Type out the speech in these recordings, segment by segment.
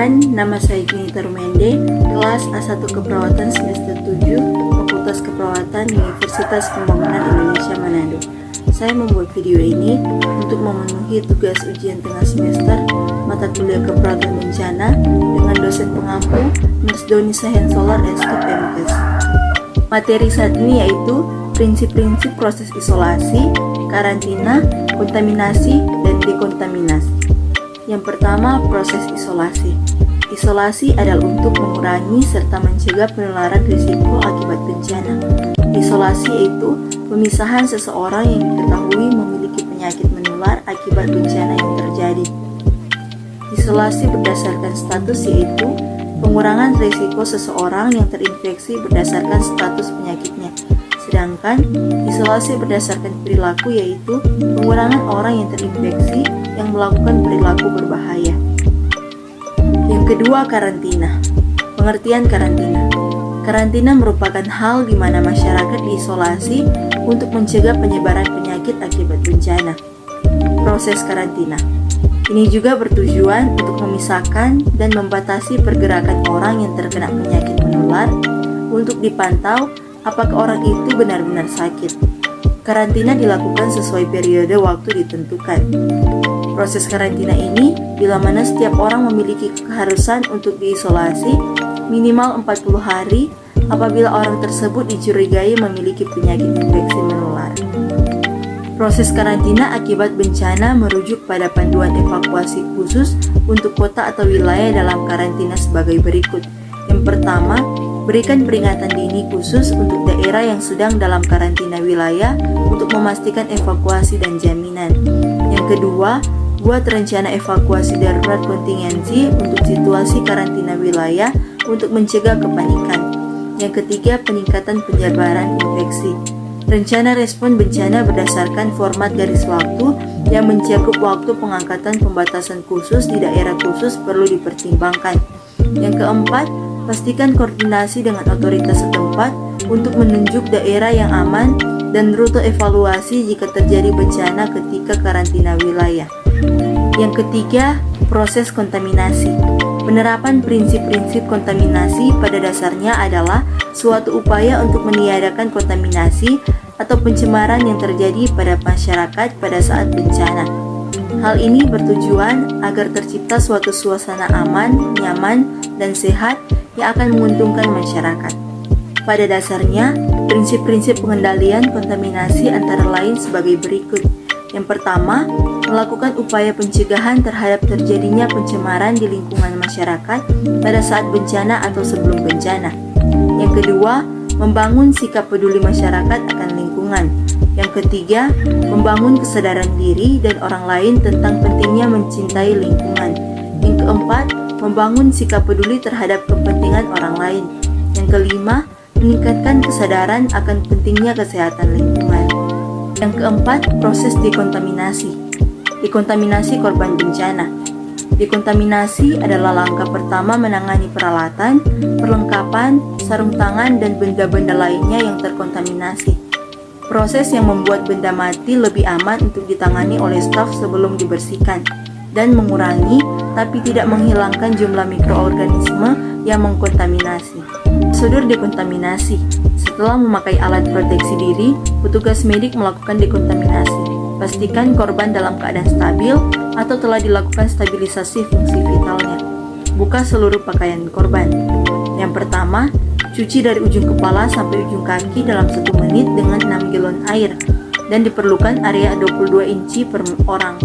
Perkenalkan, nama saya Junita Rumende, kelas A1 Keperawatan semester 7, Fakultas Keperawatan Universitas Pembangunan Indonesia Manado. Saya membuat video ini untuk memenuhi tugas ujian tengah semester mata kuliah keperawatan bencana dengan dosen pengampu Ms. Doni Sahensolar Eskip MKes. Materi saat ini yaitu prinsip-prinsip proses isolasi, karantina, kontaminasi, dan dekontaminasi. Yang pertama, proses isolasi. Isolasi adalah untuk mengurangi serta mencegah penularan risiko akibat bencana. Isolasi yaitu pemisahan seseorang yang diketahui memiliki penyakit menular akibat bencana yang terjadi. Isolasi berdasarkan status yaitu pengurangan risiko seseorang yang terinfeksi berdasarkan status penyakitnya. Sedangkan isolasi berdasarkan perilaku yaitu pengurangan orang yang terinfeksi yang melakukan perilaku berbahaya. Yang kedua, karantina. Pengertian karantina. Karantina merupakan hal di mana masyarakat diisolasi untuk mencegah penyebaran penyakit akibat bencana. Proses karantina. Ini juga bertujuan untuk memisahkan dan membatasi pergerakan orang yang terkena penyakit menular untuk dipantau apakah orang itu benar-benar sakit. Karantina dilakukan sesuai periode waktu ditentukan. Proses karantina ini bila mana setiap orang memiliki keharusan untuk diisolasi minimal 40 hari apabila orang tersebut dicurigai memiliki penyakit infeksi menular. Proses karantina akibat bencana merujuk pada panduan evakuasi khusus untuk kota atau wilayah dalam karantina sebagai berikut. Yang pertama, berikan peringatan dini khusus untuk daerah yang sedang dalam karantina wilayah untuk memastikan evakuasi dan jaminan. Yang kedua, buat rencana evakuasi darurat kontingensi untuk situasi karantina wilayah untuk mencegah kepanikan. Yang ketiga, peningkatan penyebaran infeksi. Rencana respon bencana berdasarkan format garis waktu yang mencakup waktu pengangkatan pembatasan khusus di daerah khusus perlu dipertimbangkan. Yang keempat, pastikan koordinasi dengan otoritas setempat untuk menunjuk daerah yang aman dan rute evaluasi jika terjadi bencana ketika karantina wilayah. Yang ketiga, proses kontaminasi. Penerapan prinsip-prinsip kontaminasi pada dasarnya adalah suatu upaya untuk meniadakan kontaminasi atau pencemaran yang terjadi pada masyarakat pada saat bencana. Hal ini bertujuan agar tercipta suatu suasana aman, nyaman, dan sehat yang akan menguntungkan masyarakat. Pada dasarnya, prinsip-prinsip pengendalian kontaminasi antara lain sebagai berikut. Yang pertama, melakukan upaya pencegahan terhadap terjadinya pencemaran di lingkungan masyarakat pada saat bencana atau sebelum bencana. Yang kedua, membangun sikap peduli masyarakat akan lingkungan. Yang ketiga, membangun kesadaran diri dan orang lain tentang pentingnya mencintai lingkungan. Yang keempat, membangun sikap peduli terhadap kepentingan orang lain. Yang kelima, meningkatkan kesadaran akan pentingnya kesehatan lingkungan. Yang keempat, proses dekontaminasi. Dekontaminasi korban bencana. Dekontaminasi adalah langkah pertama menangani peralatan, perlengkapan, sarung tangan, dan benda-benda lainnya yang terkontaminasi. Proses yang membuat benda mati lebih aman untuk ditangani oleh staf sebelum dibersihkan, dan mengurangi tapi tidak menghilangkan jumlah mikroorganisme yang mengkontaminasi. Prosedur dekontaminasi. Setelah memakai alat proteksi diri, petugas medik melakukan dekontaminasi. Pastikan korban dalam keadaan stabil atau telah dilakukan stabilisasi fungsi vitalnya. Buka seluruh pakaian korban. Yang pertama, cuci dari ujung kepala sampai ujung kaki dalam 1 menit dengan 6 galon air dan diperlukan area 22 inci per orang.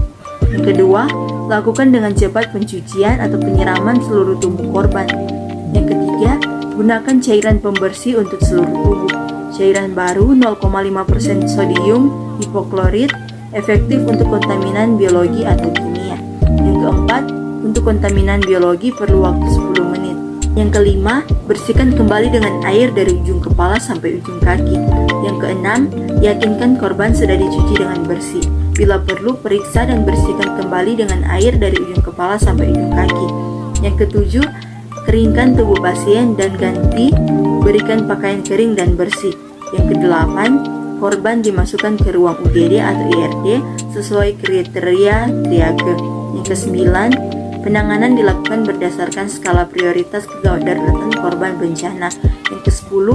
Yang kedua, lakukan dengan cepat pencucian atau penyiraman seluruh tubuh korban. Yang ketiga, gunakan cairan pembersih untuk seluruh tubuh. Cairan baru 0,5% sodium hipoklorit efektif untuk kontaminan biologi atau kimia. Yang keempat, untuk kontaminan biologi perlu waktu 10 menit. Yang kelima, bersihkan kembali dengan air dari ujung kepala sampai ujung kaki. Yang keenam, yakinkan korban sudah dicuci dengan bersih. Bila perlu, periksa dan bersihkan kembali dengan air dari ujung kepala sampai ujung kaki. Yang ketujuh, keringkan tubuh pasien dan ganti, berikan pakaian kering dan bersih. Yang kedelapan, korban dimasukkan ke ruang UGD atau IRD sesuai kriteria triage. Yang kesembilan, Penanganan dilakukan berdasarkan skala prioritas kedaruratan korban bencana. Yang ke-10,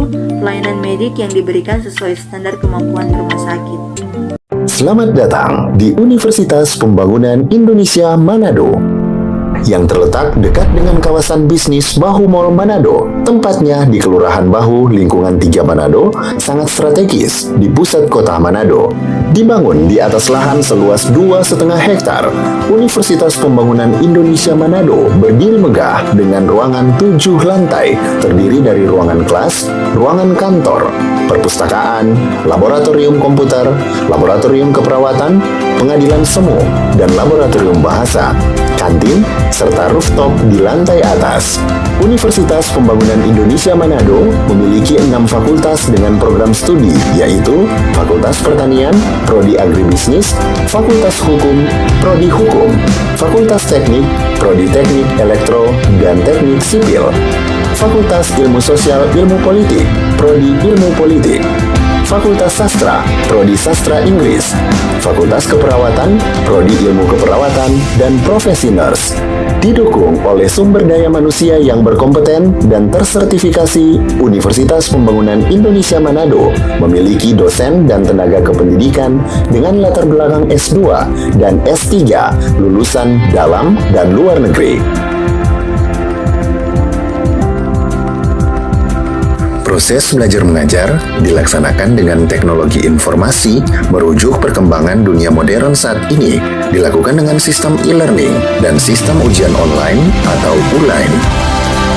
pelayanan medik yang diberikan sesuai standar kemampuan rumah sakit. Selamat datang di Universitas Pembangunan Indonesia Manado, yang terletak dekat dengan kawasan bisnis Bahu Mall Manado. Tempatnya di Kelurahan Bahu, lingkungan 3 Manado, sangat strategis di pusat kota Manado. Dibangun di atas lahan seluas 2,5 hektar, Universitas Pembangunan Indonesia Manado berdiri megah dengan ruangan 7 lantai, terdiri dari ruangan kelas, ruangan kantor, perpustakaan, laboratorium komputer, laboratorium keperawatan, pengadilan semu, dan laboratorium bahasa, kantin, serta rooftop di lantai atas. Universitas Pembangunan Indonesia Manado memiliki 6 fakultas dengan program studi, yaitu Fakultas Pertanian, Prodi Agribisnis, Fakultas Hukum, Prodi Hukum, Fakultas Teknik, Prodi Teknik Elektro dan Teknik Sipil, Fakultas Ilmu Sosial Ilmu Politik, Prodi Ilmu Politik, Fakultas Sastra, Prodi Sastra Inggris, Fakultas Keperawatan, Prodi Ilmu Keperawatan, dan Profesi Nurse. Didukung oleh sumber daya manusia yang berkompeten dan tersertifikasi, Universitas Pembangunan Indonesia Manado memiliki dosen dan tenaga kependidikan dengan latar belakang S2 dan S3 lulusan dalam dan luar negeri. Proses belajar mengajar dilaksanakan dengan teknologi informasi merujuk perkembangan dunia modern saat ini, dilakukan dengan sistem e-learning dan sistem ujian online atau ULAIN.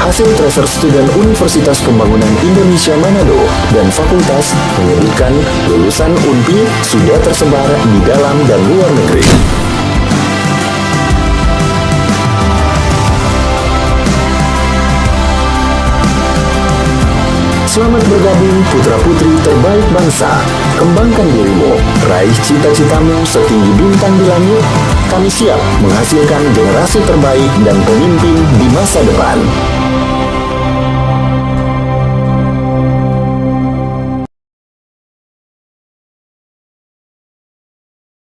Hasil tracer student Universitas Pembangunan Indonesia Manado dan fakultas menyebutkan lulusan UNPI sudah tersebar di dalam dan luar negeri. Selamat bergabung putra-putri terbaik bangsa. Kembangkan dirimu, raih cita-citamu setinggi bintang di langit. Kami siap menghasilkan generasi terbaik dan pemimpin di masa depan.